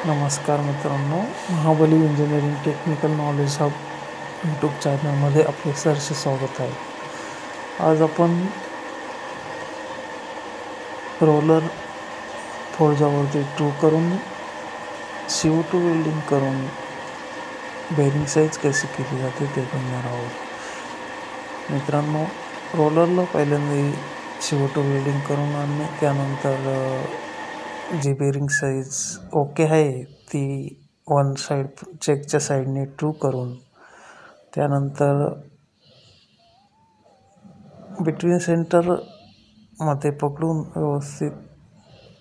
नमस्कार मित्रांनो, Mahabali engineering technical knowledge hub YouTube चॅनलमध्ये आपले सहर्ष स्वागत आहे. आज आपण रोलर फोर्जावरती ट्रू करून CO2 वेल्डिंग करून बेरिंग साईज कशी केली जाते ते बघणार आहोत. मित्रांनो, रोलरला पहिल्यांदा CO2 वेल्डिंग करून आणणे, त्यानंतर जी बेरिंग साईज ओके आहे ती वन साईड चेकच्या साईडने ट्रू करून, त्यानंतर बिटवीन सेंटरमध्ये पकडून व्यवस्थित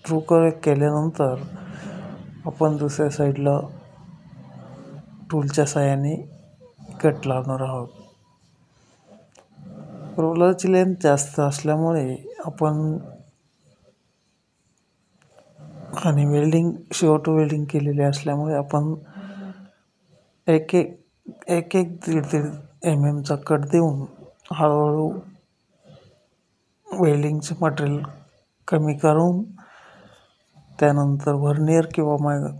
ट्रू केल्यानंतर आपण दुसऱ्या साईडला टूलच्या साहाय्याने कट लावणार आहोत. रोलरची लेंथ जास्त असल्यामुळे आपण आणि वेल्डिंग CO2 वेल्डिंग केलेले असल्यामुळे आपण एक दीड mm चा कट देऊन हळूहळू वेल्डिंगचे मटेरियल कमी करून, त्यानंतर व्हर्नियर किंवा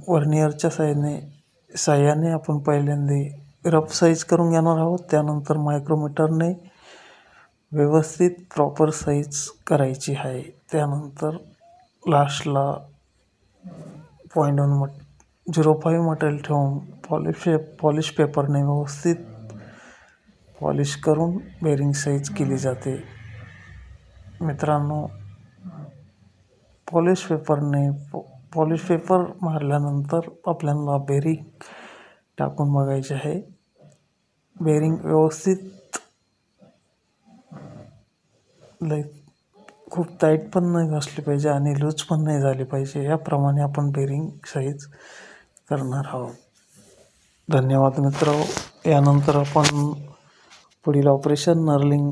व्हर्नियरच्या साह्याने आपण पहिल्यांदा रफ साईज करून घेणार आहोत. त्यानंतर मायक्रोमीटरने व्यवस्थित प्रॉपर साईज करायची आहे. त्यानंतर लास्टला 0.05 मटेरियल ठेवून पॉलिश पेपरने व्यवस्थित पॉलिश करून बेरिंग साईज केली जाते. मित्रांनो, पॉलिश पेपर मारल्यानंतर आपल्याला बेरिंग टाकून बघायचे आहे. बेरिंग व्यवस्थित खूप टाईट पण नाही असली पाहिजे आणि लूज पण नाही झाली पाहिजे. याप्रमाणे आपण बेरिंग साईज करणार आहोत. धन्यवाद मित्रांनो. यानंतर आपण पुढील ऑपरेशन नर्लिंग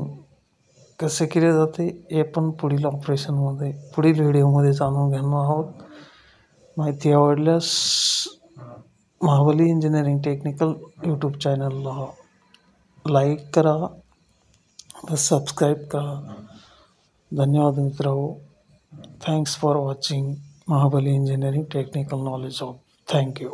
कसे केले जाते हे पण पुढील व्हिडिओमध्ये जाणून घेणार आहोत. माहिती आवडल्यास महाबली इंजिनिअरिंग टेक्निकल यूट्यूब चॅनलला लाईक करा व सबस्क्राईब करा. धन्यवाद मित्रांनो. Thanks for watching Mahabali engineering technical knowledge hub. Thank you.